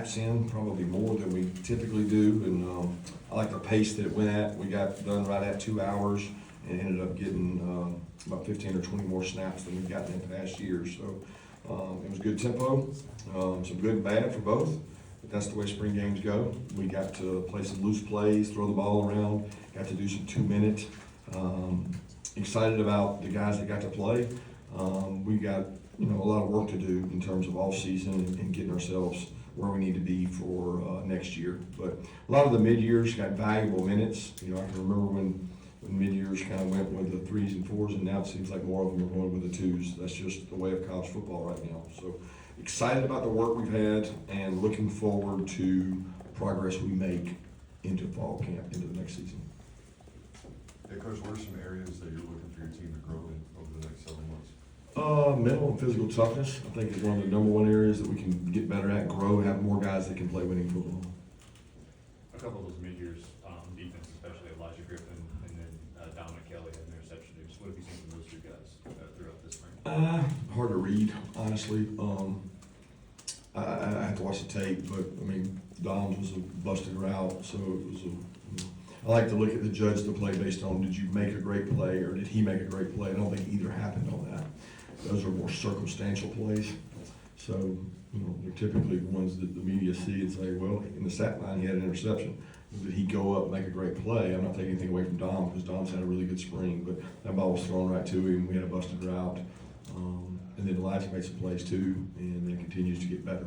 in, probably more than we typically do, and I like the pace that it went at. We got done right at 2 hours and ended up getting about 15 or 20 more snaps than we've gotten in past years. So it was good tempo, some good and bad for both, but that's the way spring games go. We got to play some loose plays, throw the ball around, got to do some 2-minute. Excited about the guys that got to play. We got a lot of work to do in terms of off season and getting ourselves where we need to be for next year. But a lot of the mid-years got valuable minutes. I can remember when mid-years kind of went with the 3s and 4s, and now it seems like more of them are going with the 2s. That's just the way of college football right now. So excited about the work we've had and looking forward to progress we make into fall camp, into the next season. Hey, Coach, what are some areas that you're looking for your team to grow in over the next several months? Mental and physical toughness, I think, is one of the number one areas that we can get better at, grow, have more guys that can play winning football. A couple of those mid-years defense, especially Elijah Griffin and then Dominic Kelly had an interception. What have you seen from those two guys throughout this spring? Hard to read, honestly. I have to watch the tape, but Dom's was a busted route, so it was I like to look at the judge the play based on, did you make a great play or did he make a great play? I don't think either happened on that. Those are more circumstantial plays. So, they're typically the ones that the media see and say, well, in the sack line, he had an interception. Did he go up and make a great play? I'm not taking anything away from Dom because Dom's had a really good spring, but that ball was thrown right to him. We had a busted route. And then Elijah made some plays too, and then continues to get better.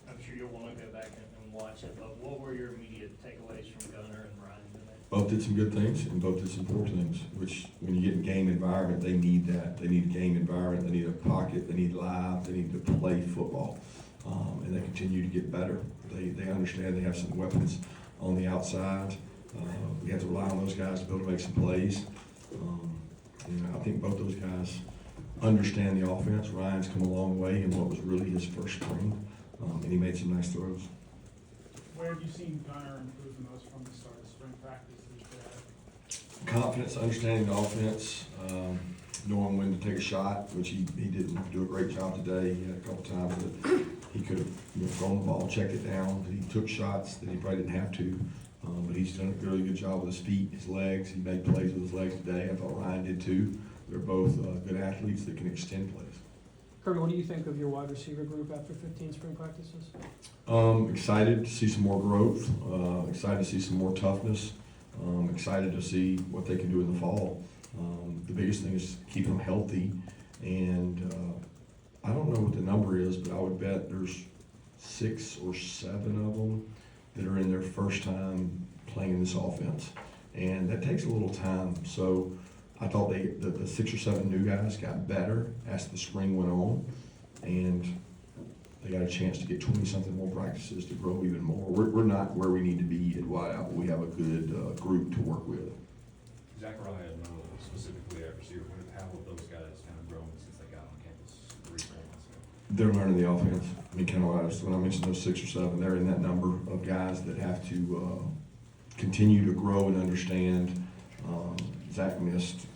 I'm sure you'll want to go back and watch it, but what were your immediate takeaways from Gunner and Ryan today? Both did some good things and both did some poor things, which when you get in game environment, they need that. They need a game environment, they need a pocket, they need live, they need to play football. And they continue to get better. They understand they have some weapons on the outside. We have to rely on those guys to be able to make some plays. I think both those guys understand the offense. Ryan's come a long way in what was really his first spring, and he made some nice throws. Where have you seen Gunner improve the most from the start of spring practice? Confidence, understanding the offense, knowing when to take a shot, which he didn't do a great job today. He had a couple times that he could have thrown the ball, checked it down. He took shots that he probably didn't have to, but he's done a really good job with his feet, his legs. He made plays with his legs today. I thought Ryan did too. They're both good athletes that can extend plays. Kirby, what do you think of your wide receiver group after 15 spring practices? Excited to see some more growth, excited to see some more toughness, excited to see what they can do in the fall. The biggest thing is keeping them healthy, and I don't know what the number is, but I would bet there's 6 or 7 of them that are in their first time playing this offense, and that takes a little time. So I thought the 6 or 7 new guys got better as the spring went on, and they got a chance to get 20-something more practices to grow even more. We're not where we need to be at Whiteout, but we have a good group to work with. Zachariah, specifically at receiver, how have those guys kind of grown since they got on campus 3-4 months ago? They're learning the offense. When I mentioned those 6 or 7, they're in that number of guys that have to continue to grow and understand. Zach missed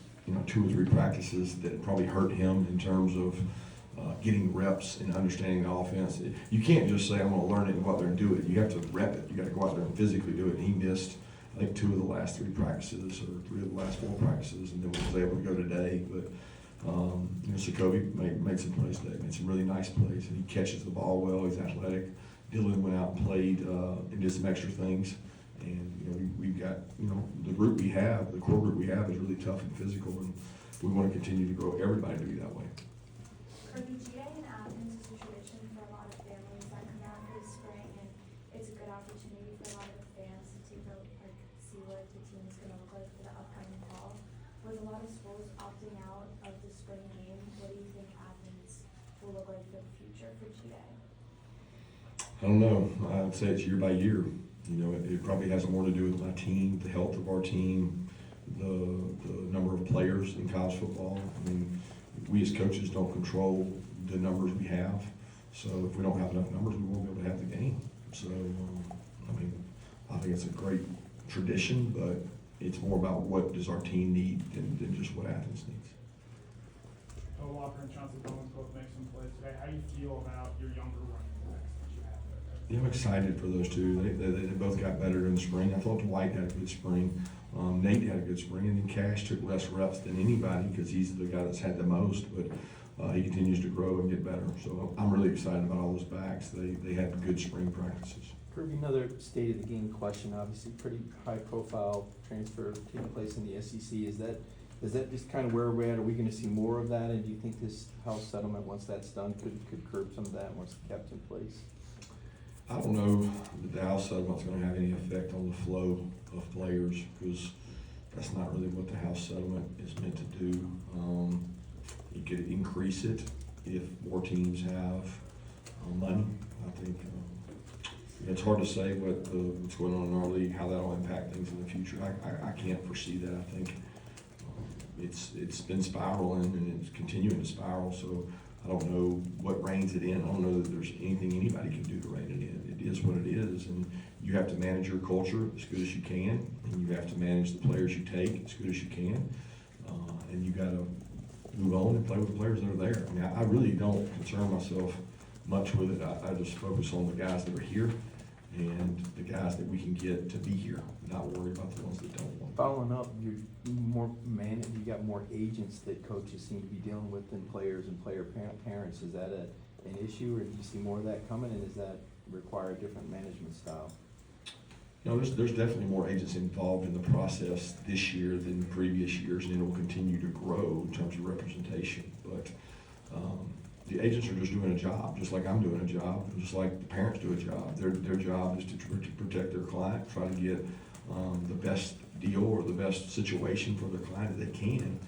2 or 3 practices that probably hurt him in terms of getting reps and understanding the offense. You can't just say, I'm going to learn it and go out there and do it. You have to rep it. You got to go out there and physically do it. And he missed, I think, 2 of the last 3 practices or 3 of the last 4 practices, and then was able to go today. But Jacoby made some plays today, made some really nice plays, and he catches the ball well. He's athletic. Dylan went out and played and did some extra things. And we've got the group we have, the core group we have is really tough and physical, and we want to continue to grow everybody to be that way. Kirby, GA and Athens is a tradition for a lot of families that come out for the spring, and it's a good opportunity for a lot of the fans to see what the team is going to look like for the upcoming fall. With a lot of schools opting out of the spring game, what do you think Athens will look like for the future for GA? I don't know. I'd say it's year by year. It probably has more to do with my team, the health of our team, the number of players in college football. We as coaches don't control the numbers we have. So if we don't have enough numbers, we won't be able to have the game. So, I think it's a great tradition, but it's more about what does our team need than just what Athens needs. Walker and Chauncey Bowens both make some plays today. How do you feel about your younger running backs that you have there? Yeah, I'm excited for those two. They both got better in the spring. I thought Dwight had a good spring. Nate had a good spring, and then Cash took less reps than anybody because he's the guy that's had the most, but he continues to grow and get better. So I'm really excited about all those backs. They had good spring practices. Kirby, another state of the game question, obviously pretty high profile transfer taking place in the SEC. Is that just kind of where we're at? Are we gonna see more of that? And do you think this house settlement, once that's done, could curb some of that once it's kept in place? I don't know that the House settlement's gonna have any effect on the flow of players, because that's not really what the House settlement is meant to do. It could increase it if more teams have money. I think it's hard to say what's going on in our league, how that'll impact things in the future. I can't foresee that. I think it's been spiraling and it's continuing to spiral, so I don't know what reins it in. I don't know that there's anything anybody can do to rein it in. It is what it is, and you have to manage your culture as good as you can, and you have to manage the players you take as good as you can, and you gotta move on and play with the players that are there. I mean, I really don't concern myself much with it. I just focus on the guys that are here and the guys that we can get to be here, not worry about the ones that don't want. Following up, you got more agents that coaches seem to be dealing with than players and player parents. Is that an issue, or do you see more of that coming, and does that require a different management style? You know, there's definitely more agents involved in the process this year than previous years, and it will continue to grow in terms of representation. But the agents are just doing a job, just like I'm doing a job, and just like the parents do a job. Their job is to protect their client, try to get the best deal or the best situation for their client that they can.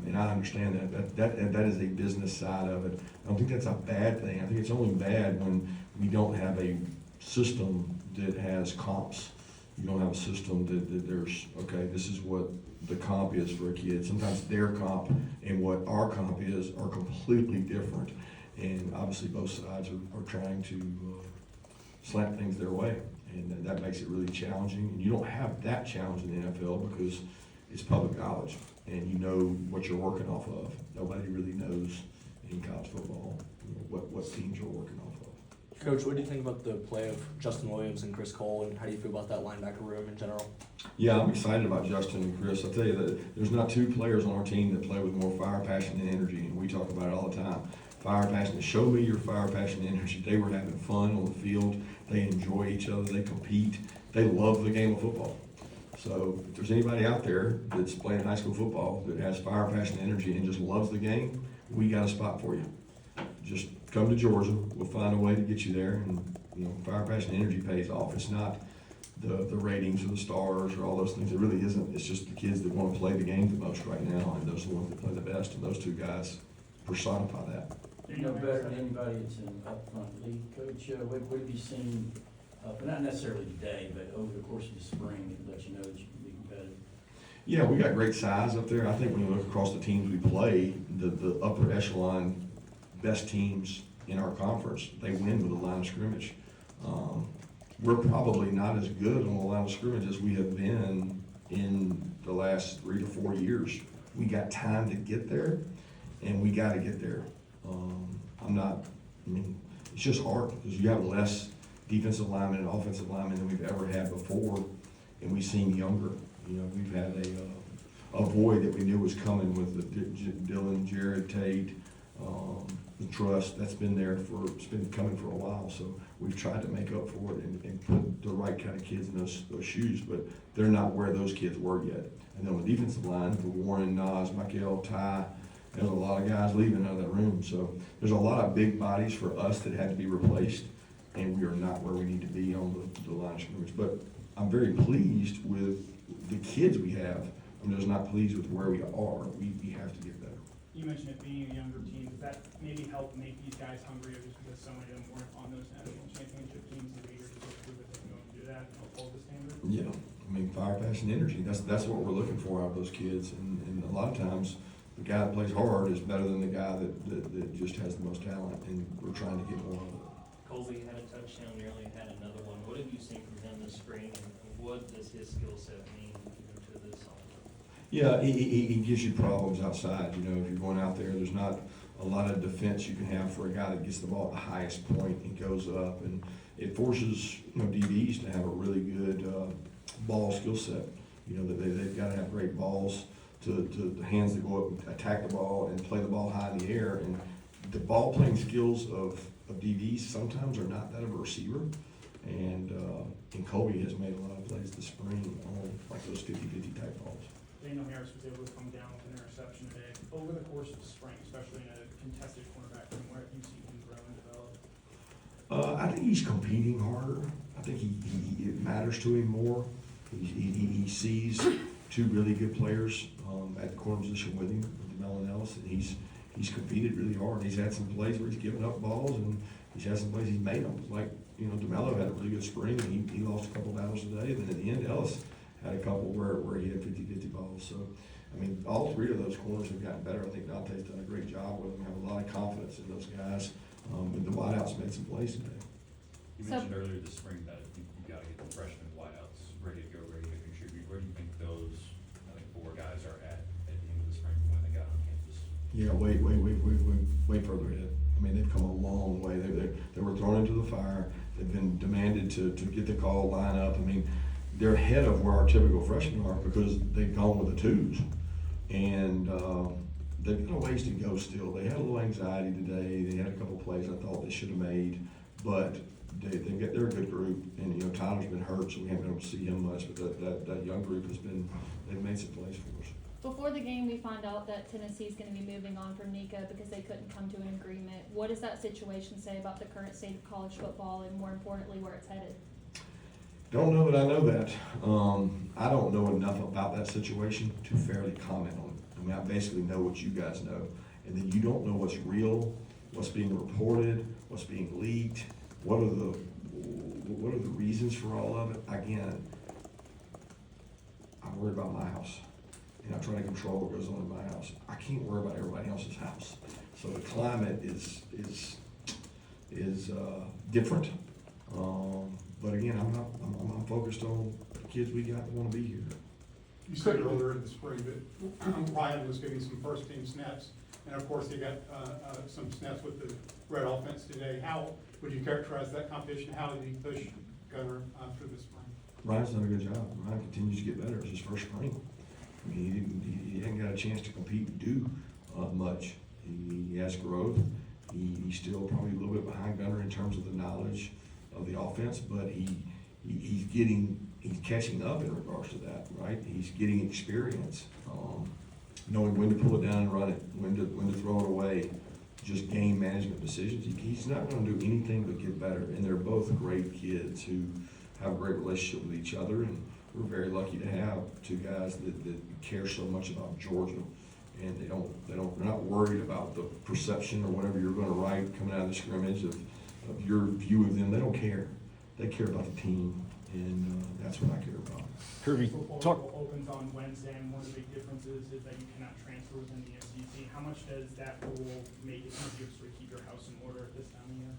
And I understand that is a business side of it. I don't think that's a bad thing. I think it's only bad when we don't have a system that has comps. You don't have a system that there's, okay, this is what the comp is for a kid. Sometimes their comp and what our comp is are completely different. And obviously both sides are trying to slant things their way. And that makes it really challenging. And you don't have that challenge in the NFL because it's public knowledge and you know what you're working off of. Nobody really knows in college football, you know, what teams you're working off of. Coach, what do you think about the play of Justin Williams and Chris Cole, and how do you feel about that linebacker room in general? Yeah, I'm excited about Justin and Chris. I'll tell you that there's not two players on our team that play with more fire, passion, and energy, and we talk about it all the time. Fire, passion, show me your fire, passion, and energy. They were having fun on the field. They enjoy each other. They compete. They love the game of football. So if there's anybody out there that's playing high school football that has fire, passion, and energy and just loves the game, we got a spot for you. Just come to Georgia. We'll find a way to get you there. And, you know, fire, passion, and energy pays off. It's not the ratings or the stars or all those things. It really isn't. It's just the kids that want to play the game the most right now, and those are the ones that play the best. And those two guys personify that. You know better than anybody that's in upfront league, Coach. What have you seen, but not necessarily today, but over the course of the spring that let you know that you can be competitive? Yeah, we got great size up there. I think when you look across the teams we play, the upper echelon best teams in our conference, they win with a line of scrimmage. We're probably not as good on the line of scrimmage as we have been in the last 3 to 4 years. We got time to get there, and we got to get there. It's just hard because you have less defensive linemen and offensive linemen than we've ever had before, and we seem younger. You know, we've had a void that we knew was coming with the Dylan, Jared, Tate, the trust that's been there it's been coming for a while. So we've tried to make up for it and put the right kind of kids in those shoes, but they're not where those kids were yet. And then on the defensive line, for Warren, Nas, Michael, Ty, there's a lot of guys leaving out of that room. So there's a lot of big bodies for us that had to be replaced, and we are not where we need to be on the line of scrimmage. But I'm very pleased with the kids we have. I'm just not pleased with where we are. We have to get better. You mentioned it being a younger team. Does that maybe help make these guys hungrier just because so many of them weren't on those national championship teams and eager to prove that they can go and do that and uphold the standard? Yeah, fire, passion, energy. That's what we're looking for out of those kids. And a lot of times, the guy that plays hard is better than the guy that just has the most talent, and we're trying to get more of it. Colby had a touchdown, nearly had another one. What have you seen from him this spring, and what does his skill set mean to this offense? Yeah, he gives you problems outside. You know, if you're going out there, there's not a lot of defense you can have for a guy that gets the ball at the highest point and goes up, and it forces, DBs to have a really good, ball skill set. They've gotta have great balls to the hands that go up and attack the ball and play the ball high in the air, and the ball playing skills of DBs sometimes are not that of a receiver. And Kobe has made a lot of plays this spring on like those 50-50 type balls. Daniel Harris was able to come down with an interception today. Over the course of the spring, especially in a contested cornerback room, where have you seen him grow and develop? I think he's competing harder. I think it matters to him more. He sees two really good players at the corner position with him, with DeMelo and Ellis, and he's competed really hard. He's had some plays where he's given up balls, and he's had some plays he's made them. Like, DeMelo had a really good spring, and he lost a couple battles today, and then at the end, Ellis had a couple where he had 50-50 balls. So, all three of those corners have gotten better. I think Dante's done a great job with them. I have a lot of confidence in those guys. And the wideouts made some plays today. You mentioned earlier this spring that you gotta get the freshmen wideouts ready to go, ready to contribute. Where do you think those, 4 guys are at the end of the spring when they got on campus? Yeah, way further ahead. They've come a long way. They were thrown into the fire. They've been demanded to get the call, line up. They're ahead of where our typical freshmen are because they've gone with the twos. And they've got a ways to go still. They had a little anxiety today. They had a couple plays I thought they should have made, but they're a good group. And Tyler's been hurt, so we haven't been able to see him much. But that young group they've made some plays for us. Before the game, we found out that Tennessee's going to be moving on from Nika because they couldn't come to an agreement. What does that situation say about the current state of college football and, more importantly, where it's headed? Don't know that I know that. I don't know enough about that situation to fairly comment on it. I basically know what you guys know. And then you don't know what's real, what's being reported, what's being leaked, what are the reasons for all of it. Again, I'm worried about my house. And I try to control what goes on in my house. I can't worry about everybody else's house. So the climate is different. But again, I'm focused on the kids we got that want to be here. You said earlier in the spring that Ryan was getting some first team snaps, and of course he got some snaps with the red offense today. How would you characterize that competition? How did he push Gunner through the spring? Ryan's done a good job. Ryan continues to get better. It's his first spring. He hadn't got a chance to compete and do much. He has growth. He's still probably a little bit behind Gunner in terms of the knowledge of the offense, but he's catching up in regards to that, right? He's getting experience, knowing when to pull it down and run it, when to throw it away, just game management decisions. He's not going to do anything but get better, and they're both great kids who have a great relationship with each other, and we're very lucky to have two guys that care so much about Georgia, and they're not worried about the perception or whatever you're going to write coming out of the scrimmage of your view of them. They don't care. They care about the team, and that's what I care about. Kirby, football opens on Wednesday, and one of the big differences is that you cannot transfer within the SEC. How much does that rule make it easier to sort of keep your house in order at this time of year?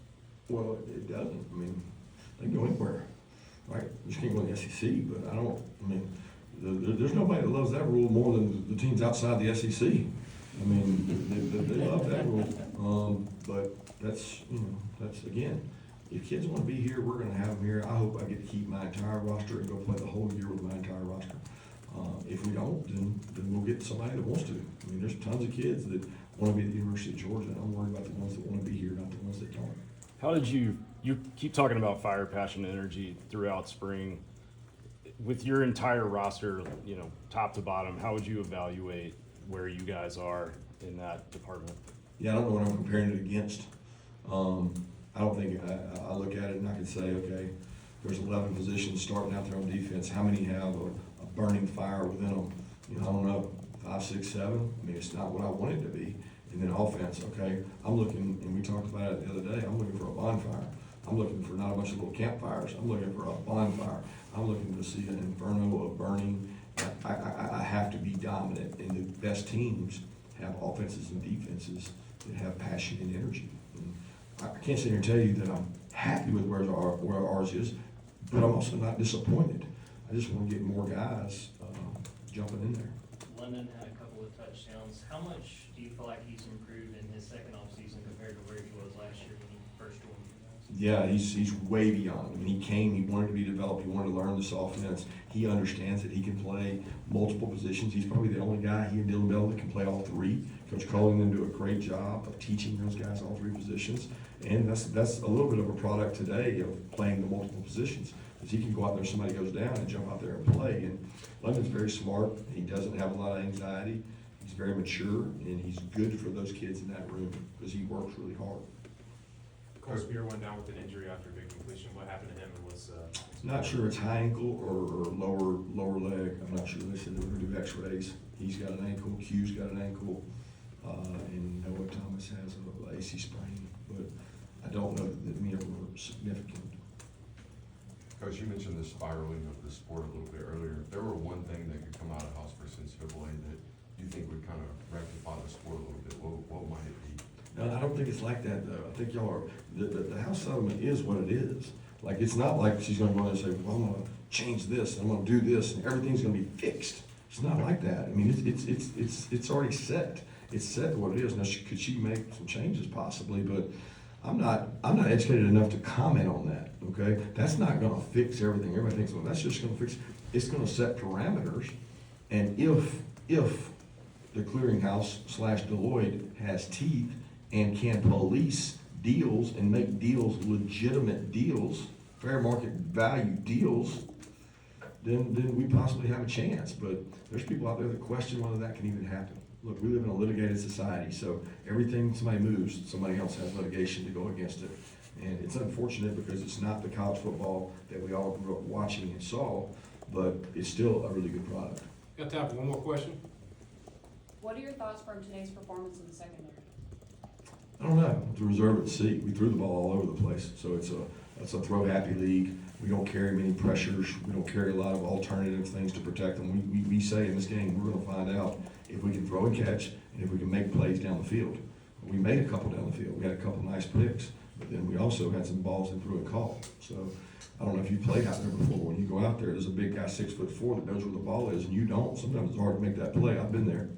Well, it doesn't. They can go anywhere, right? You just can't go in the SEC, but there's nobody that loves that rule more than the teams outside the SEC. They love that rule. But that's again, if kids want to be here, we're going to have them here. I hope I get to keep my entire roster and go play the whole year with my entire roster. If we don't, then we'll get somebody that wants to. There's tons of kids that want to be at the University of Georgia, and I'm worried about the ones that want to be here, not the ones that don't. How did you keep talking about fire, passion, and energy throughout spring? With your entire roster, top to bottom, how would you evaluate where you guys are in that department? Yeah, I don't know what I'm comparing it against. I don't think, I look at it and I can say, okay, there's 11 positions starting out there on defense. How many have a burning fire within them? I don't know, 5, 6, 7. It's not what I want it to be. And then offense, okay, I'm looking, and we talked about it the other day, I'm looking for a bonfire. I'm looking for not a bunch of little campfires. I'm looking for a bonfire. I'm looking to see an inferno of burning. I have to be dominant, and the best teams have offenses and defenses that have passion and energy. And I can't sit here and tell you that I'm happy with where ours is, but I'm also not disappointed. I just want to get more guys jumping in there. London had a couple with touchdowns. How much do you feel like he's improved in his second offseason compared to where he was last year when he first joined you guys? Yeah, he's way beyond. When he came, he wanted to be developed, he wanted to learn this offense. He understands that he can play multiple positions. He's probably the only guy, he and Dylan Bell, that can play all three. Coach Collington do a great job of teaching those guys all three positions. And that's a little bit of a product today of playing the multiple positions. Because he can go out there, somebody goes down and jump out there and play. And London's very smart. He doesn't have a lot of anxiety. He's very mature, and he's good for those kids in that room because he works really hard. Cole Spear went down with an injury after a big completion. What happened to him and what's, Not sure it's high ankle or lower leg. I'm not sure. They said they were gonna do x-rays. He's got an ankle, Q's got an ankle, and Noah Thomas has a AC sprain, but I don't know that many of them were significant. Coach, you mentioned the spiraling of the sport a little bit earlier. If there were one thing that could come out of House versus NCAA that you think would kind of rectify the sport a little bit, what might it be? No, I don't think it's like that, though. I think y'all are, the House settlement is what it is. Like, it's not like she's gonna go in and say, well, I'm gonna change this, I'm gonna do this, and everything's gonna be fixed. It's not like that. I mean, it's already set. It's set what it is. Now, could she make some changes possibly, but I'm not educated enough to comment on that, okay? That's not gonna fix everything. Everybody thinks, well, that's just gonna fix, it's gonna set parameters. And if the clearinghouse / Deloitte has teeth and can police deals and make deals legitimate deals, fair market value deals, then we possibly have a chance. But there's people out there that question whether that can even happen. Look, we live in a litigated society, so everything somebody moves, somebody else has litigation to go against it. And it's unfortunate because it's not the college football that we all grew up watching and saw, but it's still a really good product. Got time for one more question? What are your thoughts from today's performance in the secondary? I don't know, to reserve it to see. We threw the ball all over the place, so it's a throw happy league. We don't carry many pressures. We don't carry a lot of alternative things to protect them. We say in this game, we're gonna find out if we can throw and catch and if we can make plays down the field. We made a couple down the field. We had a couple nice picks, but then we also had some balls that threw and caught. So I don't know if you've played out there before. When you go out there, there's a big guy 6'4" that knows where the ball is and you don't. Sometimes it's hard to make that play. I've been there.